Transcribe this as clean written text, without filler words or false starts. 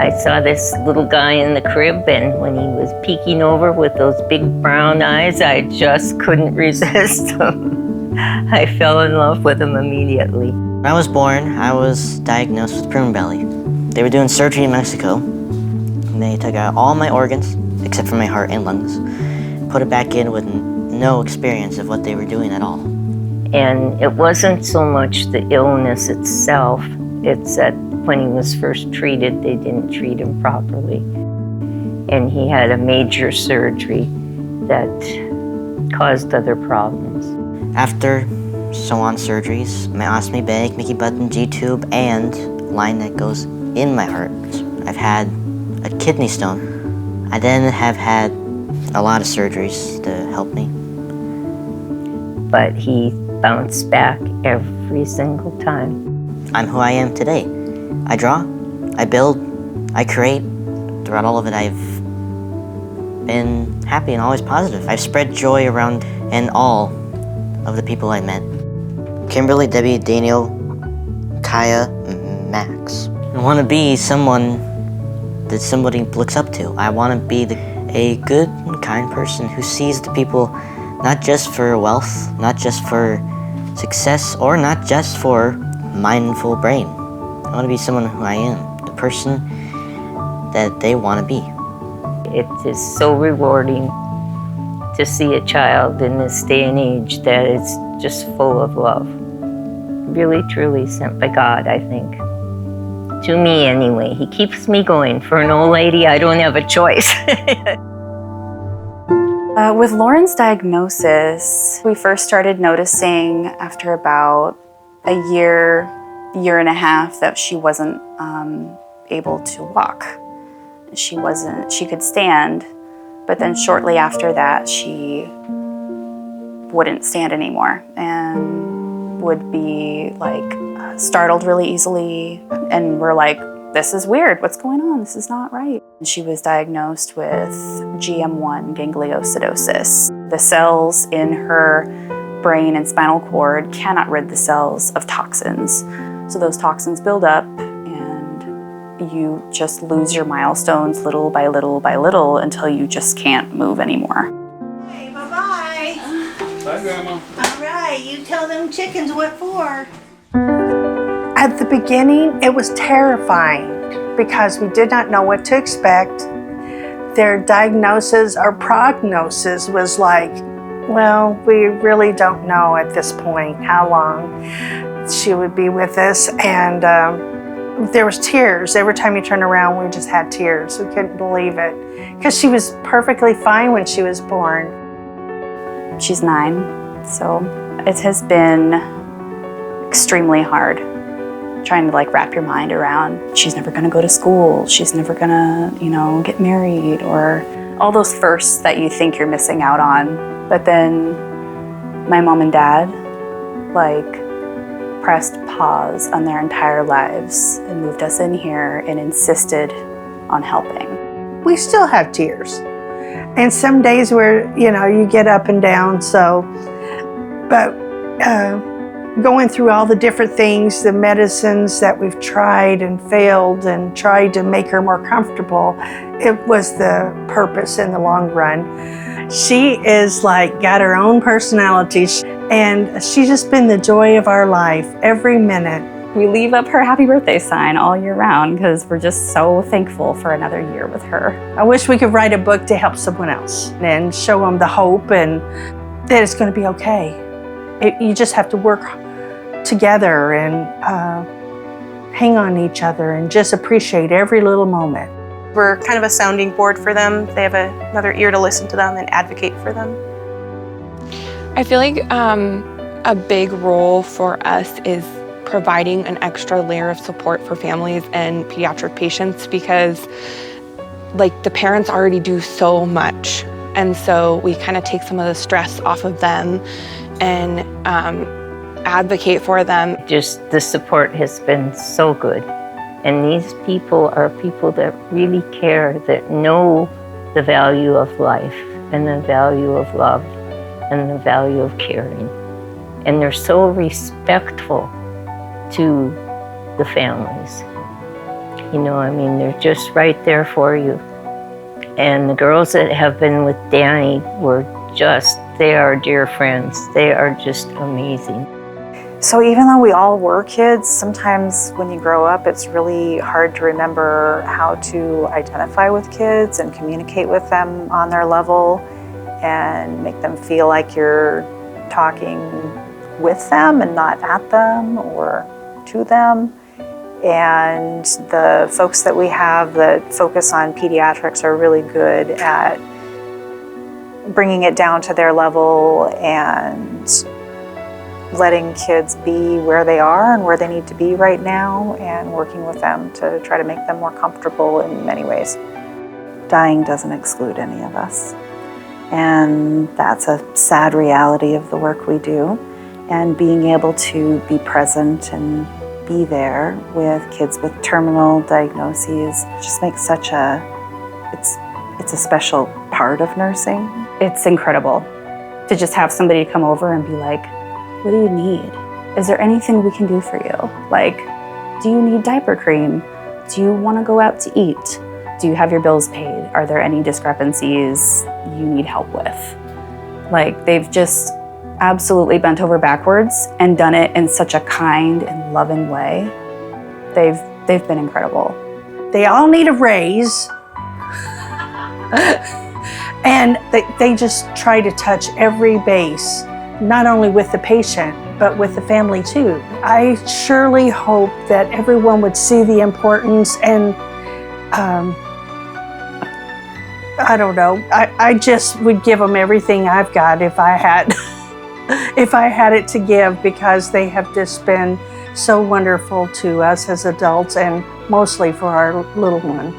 I saw this little guy in the crib, and when he was peeking over with those big brown eyes, I just couldn't resist him. I fell in love with him immediately. When I was born, I was diagnosed with prune belly. They were doing surgery in Mexico, and they took out all my organs, except for my heart and lungs, put it back in with no experience of what they were doing at all. And it wasn't so much the illness itself, it's that when he was first treated, they didn't treat him properly. And he had a major surgery that caused other problems. After so-on surgeries, my ostomy bag, Mickey button, G-tube, and line that goes in my heart, I've had a kidney stone. I then have had a lot of surgeries to help me. But he bounced back every single time. I'm who I am today. I draw, I build, I create. Throughout all of it, I've been happy and always positive. I've spread joy around in all of the people I met. Kimberly, Debbie, Daniel, Kaya, Max. I want to be someone that somebody looks up to. I want to be a good and kind person who sees the people not just for wealth, not just for success, or not just for mindful brain. I want to be someone who I am, the person that they want to be. It is so rewarding to see a child in this day and age that is just full of love. Really, truly sent by God, I think. To me, anyway. He keeps me going. For an old lady, I don't have a choice. With Lauren's diagnosis, we first started noticing after about a year and a half that she wasn't able to walk. She could stand, but then shortly after that, she wouldn't stand anymore and would be like startled really easily. And we're like, this is weird, what's going on? This is not right. She was diagnosed with GM1 gangliosidosis. The cells in her brain and spinal cord cannot rid the cells of toxins. So those toxins build up and you just lose your milestones little by little by little until you just can't move anymore. Hey, bye-bye. Bye, Grandma. All right, you tell them chickens what for. At the beginning, it was terrifying because we did not know what to expect. Their diagnosis or prognosis was like, well, we really don't know at this point how long she would be with us. And there was tears. Every time you turn around, we just had tears. We couldn't believe it because she was perfectly fine when she was born. She's 9, so it has been extremely hard trying to wrap your mind around she's never gonna go to school, she's never gonna, get married, or all those firsts that you think you're missing out on. But then my mom and dad pressed pause on their entire lives and moved us in here and insisted on helping. We still have tears. And some days where, you get up and down, but going through all the different things, the medicines that we've tried and failed and tried to make her more comfortable, it was the purpose in the long run. She is got her own personality, and she's just been the joy of our life every minute. We leave up her happy birthday sign all year round because we're just so thankful for another year with her. I wish we could write a book to help someone else and show them the hope and that it's going to be okay. You just have to work together and hang on each other and just appreciate every little moment. We're kind of a sounding board for them. They have another ear to listen to them and advocate for them. I feel like a big role for us is providing an extra layer of support for families and pediatric patients because the parents already do so much. And so we kind of take some of the stress off of them and advocate for them. Just the support has been so good. And these people are people that really care, that know the value of life and the value of love and the value of caring. And they're so respectful to the families. You know, I mean, they're just right there for you. And the girls that have been with Danny they are dear friends. They are just amazing. So even though we all were kids, sometimes when you grow up, it's really hard to remember how to identify with kids and communicate with them on their level and make them feel like you're talking with them and not at them or to them. And the folks that we have that focus on pediatrics are really good at bringing it down to their level and letting kids be where they are and where they need to be right now and working with them to try to make them more comfortable in many ways. Dying doesn't exclude any of us. And that's a sad reality of the work we do. And being able to be present and be there with kids with terminal diagnoses just makes it's a special part of nursing. It's incredible to just have somebody come over and be like, what do you need? Is there anything we can do for you? Like, do you need diaper cream? Do you want to go out to eat? Do you have your bills paid? Are there any discrepancies you need help with? Like, they've just absolutely bent over backwards and done it in such a kind and loving way. They've been incredible. They all need a raise. And they just try to touch every base, not only with the patient, but with the family too. I surely hope that everyone would see the importance and I don't know, I just would give them everything I've got if I had it to give, because they have just been so wonderful to us as adults and mostly for our little one.